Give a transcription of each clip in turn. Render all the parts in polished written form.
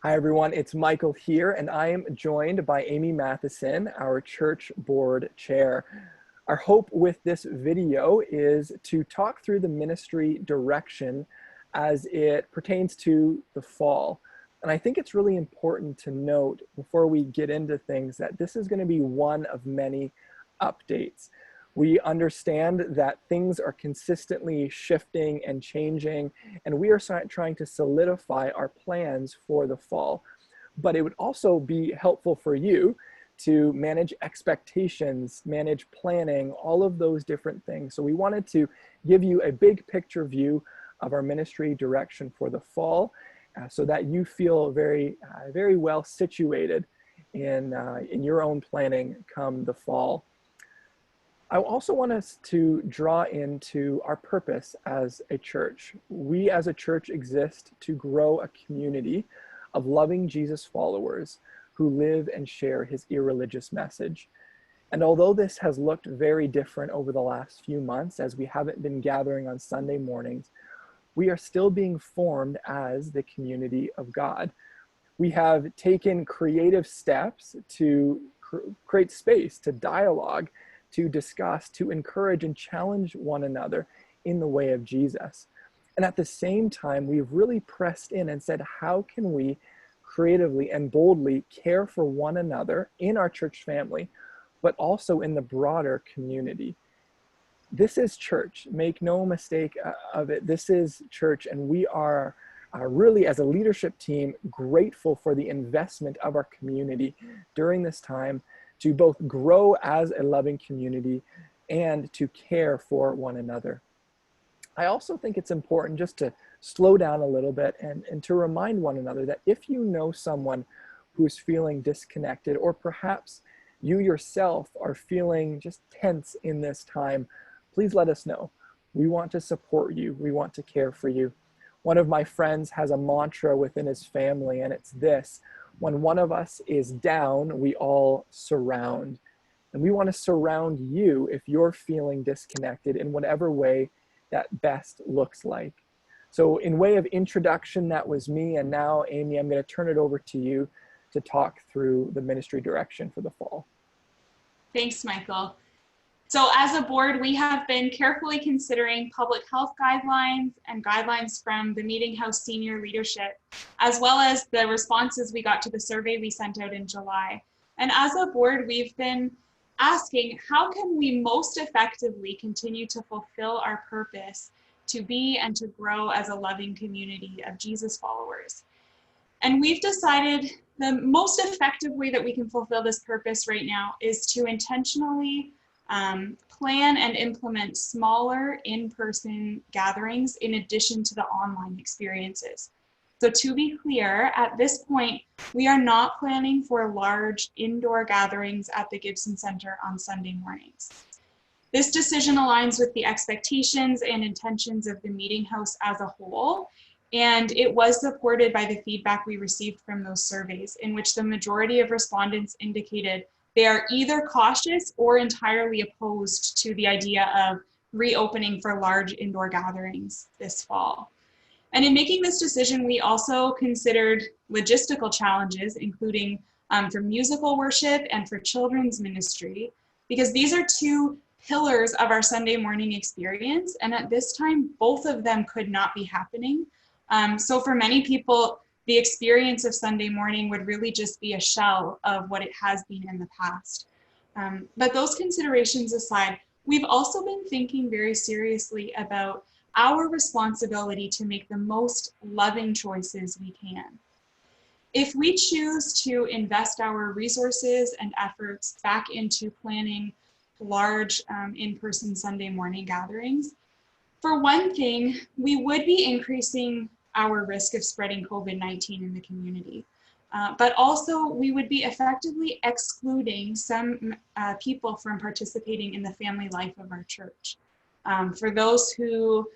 Hi everyone, it's Michael here, and I am joined by Amy Matheson, our church board chair. Our hope with this video is to talk through the ministry direction as it pertains to the fall. And I think it's really important to note before we get into things that this is going to be one of many updates. We understand that things are consistently shifting and changing, and we are trying to solidify our plans for the fall. But it would also be helpful for you to manage expectations, manage planning, all of those different things. So we wanted to give you a big picture view of our ministry direction for the fall, so that you feel very well situated in your own planning come the fall. I also want us to draw into our purpose as a church. We as a church exist to grow a community of loving Jesus followers who live and share his irreligious message. And although this has looked very different over the last few months, as we haven't been gathering on Sunday mornings, we are still being formed as the community of God. We have taken creative steps to create space, to dialogue, to discuss, to encourage and challenge one another in the way of Jesus. And at the same time, we've really pressed in and said, how can we creatively and boldly care for one another in our church family, but also in the broader community? This is church. Make no mistake of it. This is church, and we are really, as a leadership team, grateful for the investment of our community during this time to both grow as a loving community and to care for one another. I also think it's important just to slow down a little bit and to remind one another that if you know someone who's feeling disconnected, or perhaps you yourself are feeling just tense in this time, please let us know. We want to support you. We want to care for you. One of my friends has a mantra within his family, and it's this: when one of us is down, we all surround. And we want to surround you if you're feeling disconnected in whatever way that best looks like. So in way of introduction, that was me. And now, Amy, I'm going to turn it over to you to talk through the ministry direction for the fall. Thanks, Michael. So as a board, we have been carefully considering public health guidelines and guidelines from the Meeting House senior leadership, as well as the responses we got to the survey we sent out in July. And as a board, we've been asking, how can we most effectively continue to fulfill our purpose to be and to grow as a loving community of Jesus followers? And we've decided the most effective way that we can fulfill this purpose right now is to intentionally plan and implement smaller in-person gatherings in addition to the online experiences. So to be clear, at this point, we are not planning for large indoor gatherings at the Gibson Center on Sunday mornings. This decision aligns with the expectations and intentions of the Meeting House as a whole, and it was supported by the feedback we received from those surveys, in which the majority of respondents indicated they are either cautious or entirely opposed to the idea of reopening for large indoor gatherings this fall. And in making this decision, we also considered logistical challenges, including for musical worship and for children's ministry, because these are two pillars of our Sunday morning experience. And at this time, both of them could not be happening. So for many people, the experience of Sunday morning would really just be a shell of what it has been in the past. But those considerations aside, we've also been thinking very seriously about our responsibility to make the most loving choices we can. If we choose to invest our resources and efforts back into planning large in-person Sunday morning gatherings, for one thing, we would be increasing our risk of spreading COVID-19 in the community. But also we would be effectively excluding some people from participating in the family life of our church. For those who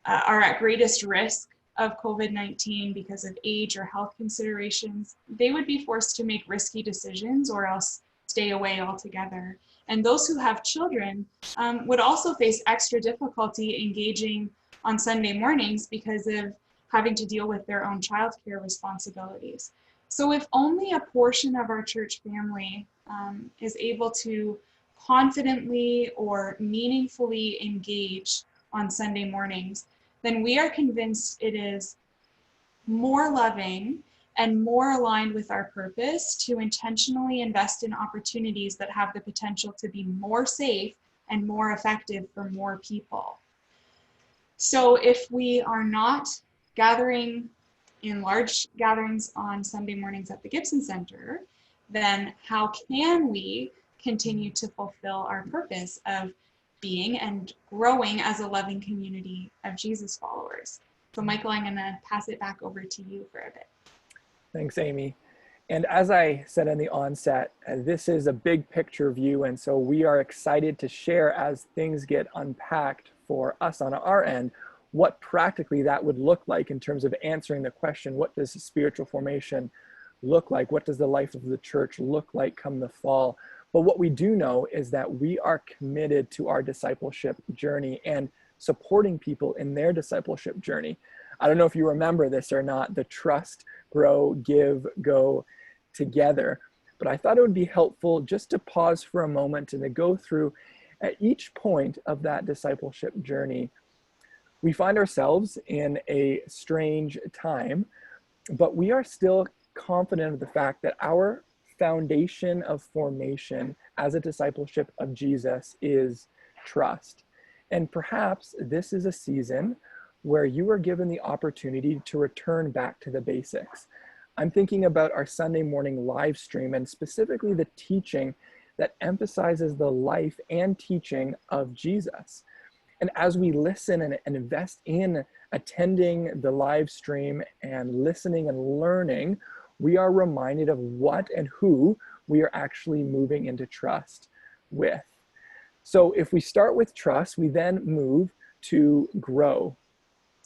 are at greatest risk of COVID-19 because of age or health considerations, they would be forced to make risky decisions or else stay away altogether. And those who have children would also face extra difficulty engaging on Sunday mornings because of having to deal with their own childcare responsibilities. So if only a portion of our church family is able to confidently or meaningfully engage on Sunday mornings, then we are convinced it is more loving and more aligned with our purpose to intentionally invest in opportunities that have the potential to be more safe and more effective for more people. So if we are not gathering in large gatherings on Sunday mornings at the Gibson Center, then how can we continue to fulfill our purpose of being and growing as a loving community of Jesus followers? So Michael, I'm going to pass it back over to you for a bit. Thanks, Amy. And as I said in the onset, this is a big picture view, and so we are excited to share as things get unpacked for us on our end, what practically that would look like in terms of answering the question, what does spiritual formation look like? What does the life of the church look like come the fall? But what we do know is that we are committed to our discipleship journey and supporting people in their discipleship journey. I don't know if you remember this or not, the trust, grow, give, go together. But I thought it would be helpful just to pause for a moment and to go through at each point of that discipleship journey. We find ourselves in a strange time, but we are still confident of the fact that our foundation of formation as a discipleship of Jesus is trust. And perhaps this is a season where you are given the opportunity to return back to the basics. I'm thinking about our Sunday morning live stream and specifically the teaching that emphasizes the life and teaching of Jesus. And as we listen and invest in attending the live stream and listening and learning, we are reminded of what and who we are actually moving into trust with. So if we start with trust, we then move to grow.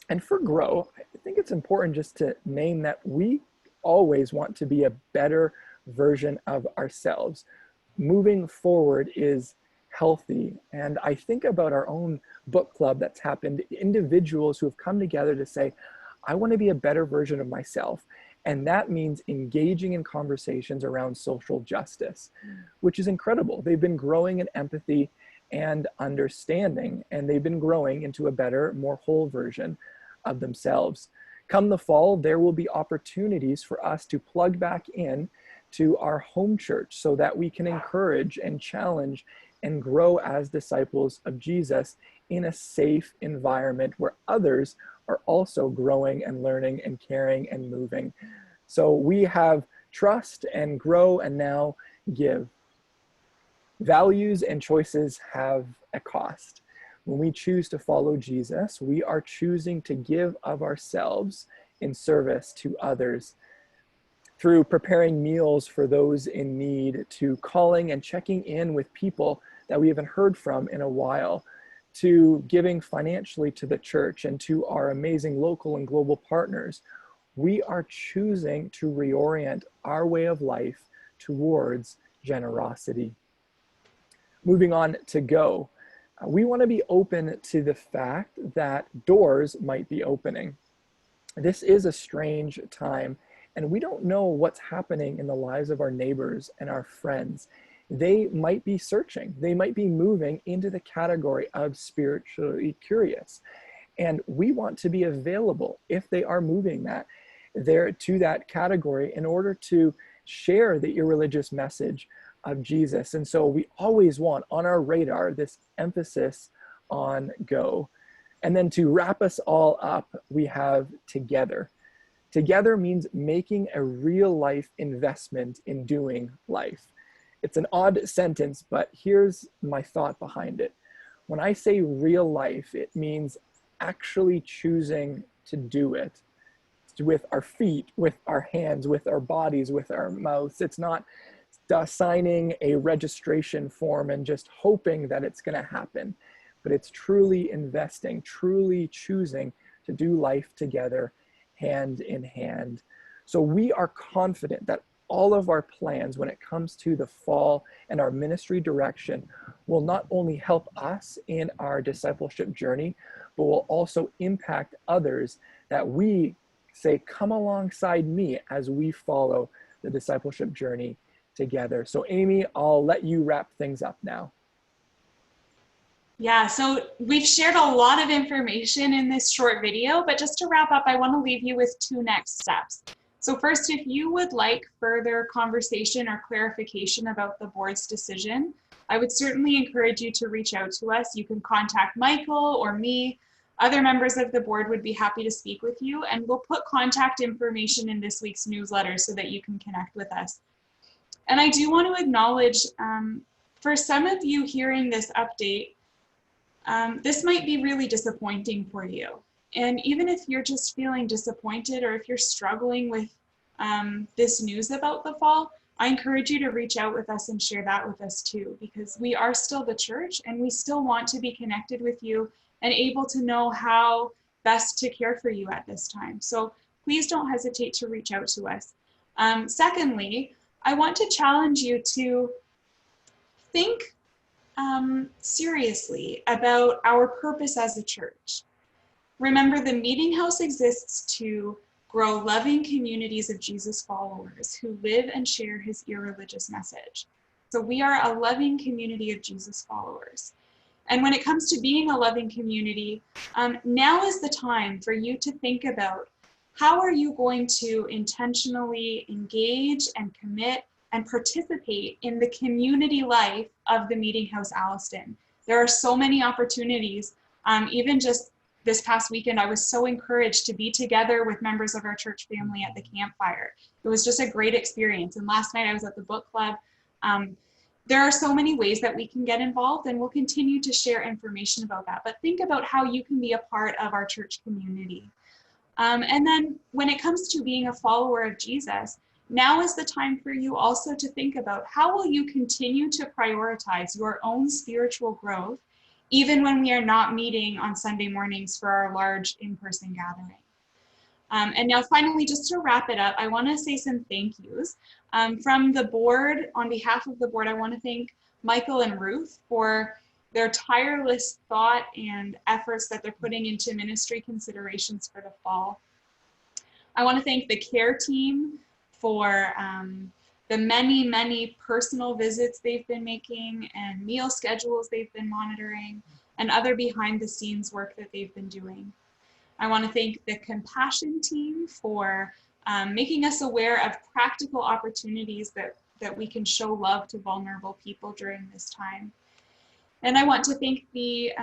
And for grow, I think it's important just to name that we always want to be a better version of ourselves. Moving forward is healthy. And I think about our own book club that's happened, individuals who have come together to say, I want to be a better version of myself. And that means engaging in conversations around social justice, which is incredible. They've been growing in empathy and understanding, and they've been growing into a better, more whole version of themselves. Come the fall, there will be opportunities for us to plug back in to our home church so that we can encourage and challenge and grow as disciples of Jesus in a safe environment where others are also growing and learning and caring and moving. So we have trust and grow and now give. Values and choices have a cost. When we choose to follow Jesus, we are choosing to give of ourselves in service to others. Through preparing meals for those in need, to calling and checking in with people that we haven't heard from in a while, to giving financially to the church and to our amazing local and global partners, we are choosing to reorient our way of life towards generosity. Moving on to go. We want to be open to the fact that doors might be opening. This is a strange time, and we don't know what's happening in the lives of our neighbors and our friends. They might be searching. They might be moving into the category of spiritually curious. And we want to be available if they are moving there to that category in order to share the irreligious message of Jesus. And so we always want on our radar this emphasis on go. And then to wrap us all up, we have together. Together means making a real life investment in doing life. It's an odd sentence, but here's my thought behind it. When I say real life, it means actually choosing to do it with our feet, with our hands, with our bodies, with our mouths. It's not signing a registration form and just hoping that it's going to happen, but it's truly investing, truly choosing to do life together, hand in hand. So we are confident that all of our plans when it comes to the fall and our ministry direction will not only help us in our discipleship journey, but will also impact others that we say, come alongside me as we follow the discipleship journey together. So Amy, I'll let you wrap things up now. Yeah, so we've shared a lot of information in this short video, but just to wrap up, I want to leave you with 2 next steps. So first, if you would like further conversation or clarification about the board's decision, I would certainly encourage you to reach out to us. You can contact Michael or me. Other members of the board would be happy to speak with you, and we'll put contact information in this week's newsletter so that you can connect with us. And I do want to acknowledge, for some of you hearing this update, this might be really disappointing for you. And even if you're just feeling disappointed, or if you're struggling with this news about the fall, I encourage you to reach out with us and share that with us too, because we are still the church and we still want to be connected with you and able to know how best to care for you at this time. So please don't hesitate to reach out to us. Secondly, I want to challenge you to think seriously about our purpose as a church. Remember, the Meeting House exists to grow loving communities of Jesus followers who live and share his irreligious message. So we are a loving community of Jesus followers. And when it comes to being a loving community, now is the time for you to think about how are you going to intentionally engage and commit and participate in the community life of the Meeting House Alliston. There are so many opportunities. Even just this past weekend, I was so encouraged to be together with members of our church family at the campfire. It was just a great experience. And last night I was at the book club. There are so many ways that we can get involved, and we'll continue to share information about that. But think about how you can be a part of our church community. And then when it comes to being a follower of Jesus, now is the time for you also to think about how will you continue to prioritize your own spiritual growth, even when we are not meeting on Sunday mornings for our large in-person gathering. And now finally, just to wrap it up, I want to say some thank yous. From the board, on behalf of the board, I want to thank Michael and Ruth for their tireless thought and efforts that they're putting into ministry considerations for the fall. I want to thank the care team for the many personal visits they've been making and meal schedules they've been monitoring and other behind the scenes work that they've been doing. I want to thank the compassion team for making us aware of practical opportunities that we can show love to vulnerable people during this time. And I want to thank the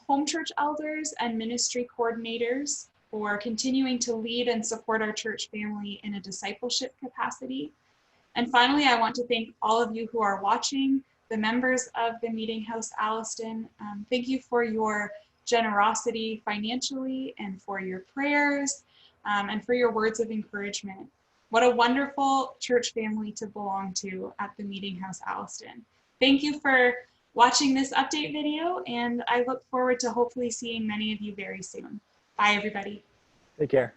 home church elders and ministry coordinators for continuing to lead and support our church family in a discipleship capacity. And finally, I want to thank all of you who are watching, the members of the Meeting House Alliston. Thank you for your generosity financially and for your prayers and for your words of encouragement. What a wonderful church family to belong to at the Meeting House Alliston. Thank you for watching this update video, and I look forward to hopefully seeing many of you very soon. Bye, everybody. Take care.